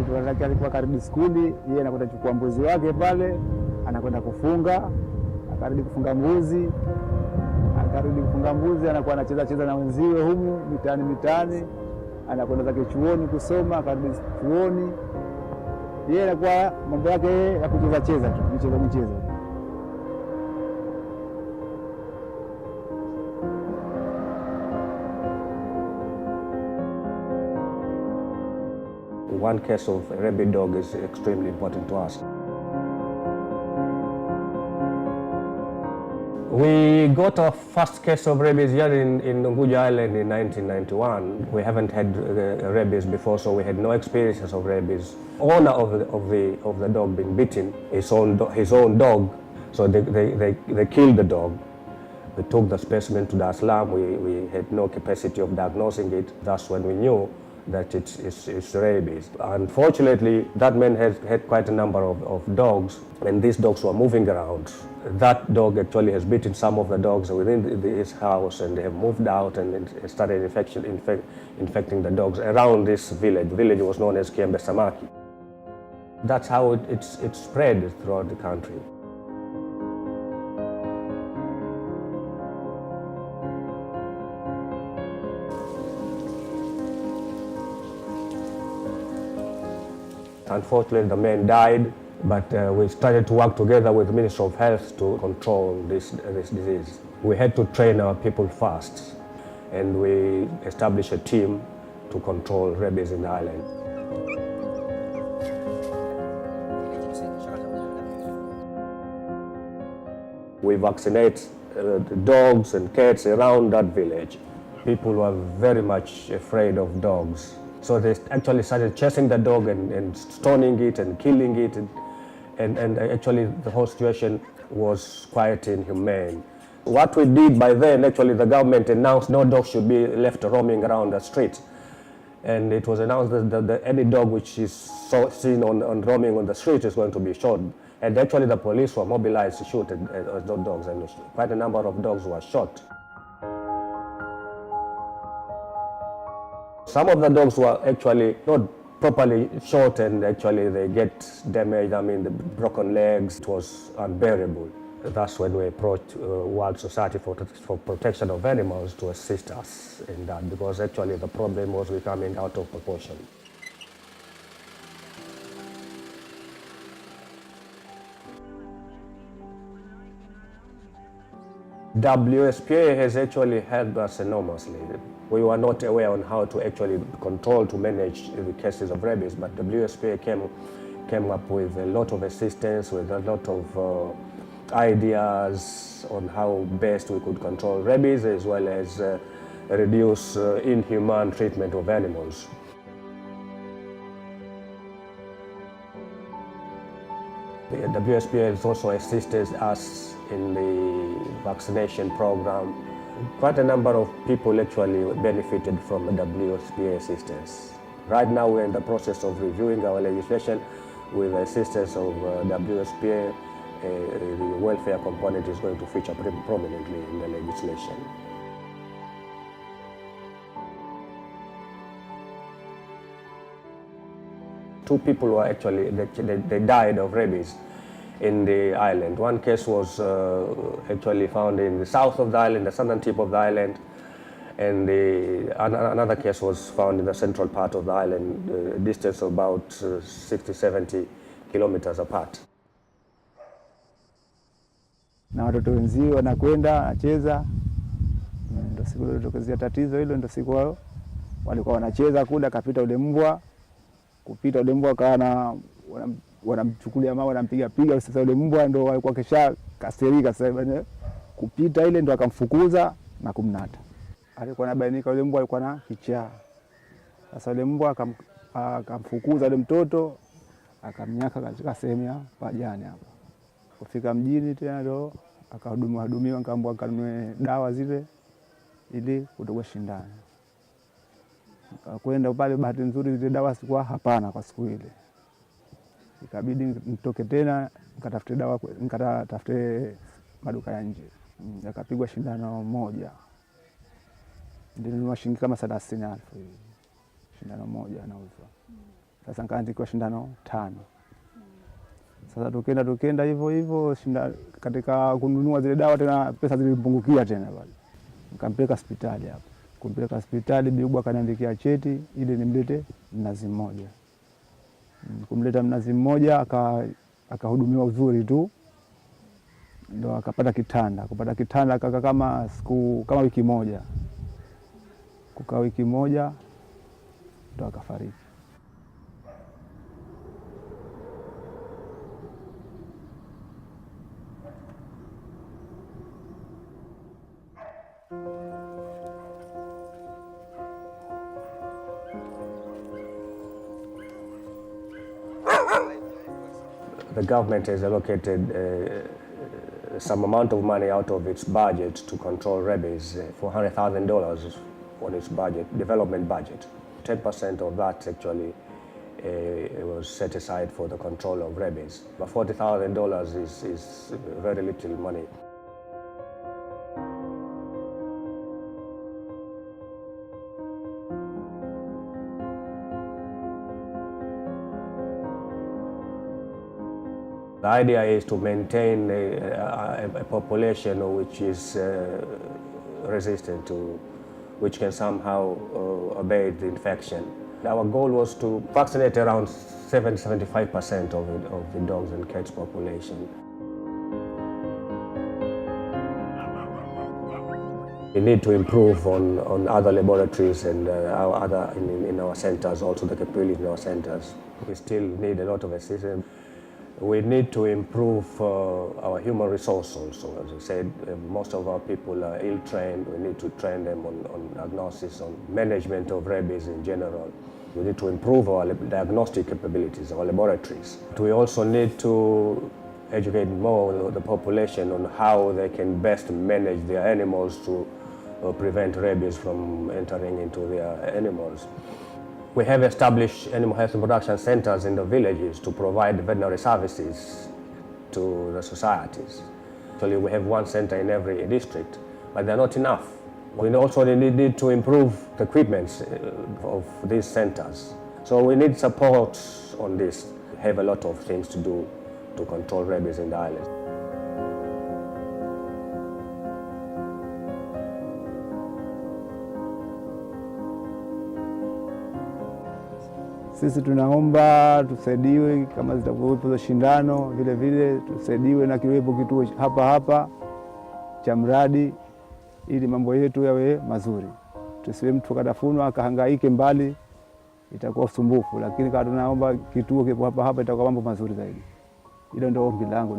tunataka alikuwa karibu skuli, yeye anakwenda kuchukua mbuzi wake pale, anakwenda kufunga, akarudi kufunga mbuzi, anakuwa anacheza na wenziwe humu mitaani, anakwenda zake chuoni kusoma, akarudi chuoni, yeye anakuwa mambo yake ya kucheza tu, michezo. One case of a rabid dog is extremely important to us. We got our first case of rabies here in Unguja Island in 1991. We haven't had rabies before, so we had no experiences of rabies. Owner of the dog being bitten, his own dog, so they killed the dog. We took the specimen to Dar es Salaam. We had no capacity of diagnosing it. That's when we knew that it's rabies. Unfortunately, that man had quite a number of dogs, and these dogs were moving around. That dog actually has bitten some of the dogs within his house, and they have moved out and started infecting the dogs around this village. The village was known as Kiembe Samaki. That's how it's spread throughout the country. Unfortunately, the man died, but we started to work together with the Ministry of Health to control this disease. We had to train our people first, and we established a team to control rabies in the island. We vaccinate the dogs and cats around that village. People were very much afraid of dogs. So they actually started chasing the dog and stoning it and killing it. And actually the whole situation was quite inhumane. What we did by then, actually the government announced no dog should be left roaming around the street. And it was announced that any dog which is seen on roaming on the street is going to be shot. And actually the police were mobilized to shoot at those dogs, and quite a number of dogs were shot. Some of the dogs were actually not properly shot, and actually they get damaged, the broken legs. It was unbearable. That's when we approached World Society for Protection of Animals to assist us in that, because actually the problem was becoming out of proportion. WSPA has actually helped us enormously. We were not aware on how to actually control, to manage the cases of rabies, but WSPA came up with a lot of assistance, with a lot of ideas on how best we could control rabies, as well as reduce inhumane treatment of animals. The WSPA has also assisted us in the vaccination program. Quite a number of people actually benefited from the WSPA assistance. Right now we're in the process of reviewing our legislation with the assistance of WSPA. The welfare component is going to feature prominently in the legislation. Two people were actually, they died of rabies in the island. One case was actually found in the south of the island, the southern tip of the island, and another case was found in the central part of the island, a distance of about 60-70 kilometers apart. Na watoto wenzio wanakwenda anacheza, ndio siku ile tokezea tatizo hilo, ndio siku wao walikuwa wanacheza kule, akapita ule mbwa, kupita ule mbwa kana wanamchukulia mama, wanampiga. Sasa ule mbwa ndio walikuwa kesha kasirika, sasa kupita ile ndio akamfukuza na kumnata. Alikuwa anabainika ule mbwa alikuwa na kichaa. Sasa ule mbwa akamfukuza ule mtoto, akamnyaka katika sehemu ya pajani hapo. Kufika mjini tena ndio akahudumiwa, nikaambiwa kanunue dawa zile ili kutoka shindano. Kwenda pale, bahati nzuri zile dawa sikuwa hapana kwa siku ile. Ikabidi nitoke tena nikatafute dawa, nikatafute maduka ya nje. Nikapigwa shindano moja. Ndio shilingi kama 30,000 hivi. Shindano moja anauzwa. Sasa nikaandikiwa shindano 5. Sasa tukenda hivyo katika kununua zile dawa tena pesa zilipungukia tena pale. Nikampeleka hospitali hapo. Kumpeleka hospitali bibi akaniandikia cheti ili nimlete Mnazi Mmoja. Kumleta Mnazi Mmoja akahudumiwa uzuri tu. Ndio akapata kitanda. Kupata kitanda kaka kama wiki moja. Kukaa wiki moja ndio akafariki. The government has allocated some amount of money out of its budget to control rabies, $400,000 on its budget, development budget. 10% of that actually was set aside for the control of rabies. But $40,000 is very little money. The idea is to maintain a population which is resistant to, which can somehow abate the infection. Our goal was to vaccinate around 75% of the dogs and cats population. We need to improve on other laboratories and in our centers, also the capabilities in our centers. We still need a lot of assistance. We need to improve our human resource also. As I said, most of our people are ill-trained. We need to train them on diagnosis, on management of rabies in general. We need to improve our diagnostic capabilities, our laboratories. We also need to educate more the population on how they can best manage their animals to prevent rabies from entering into their animals. We have established animal health and production centers in the villages to provide veterinary services to the societies. Actually, we have one center in every district, but they're not enough. We also need to improve the equipment of these centers. So we need support on this. We have a lot of things to do to control rabies in the islands. Sisi tunaomba tusaidiwe kama zitakuwepo za shindano, vile tusaidiwe na kiwepo kituo hapa cha mradi ili mambo yetu yawe mazuri. Tusiwe mtu katafunwa akahangaike mbali, itakuwa usumbufu, lakini kama tunaomba kituo kipo hapa itakuwa mambo mazuri zaidi. Hilo ndio ombi langu.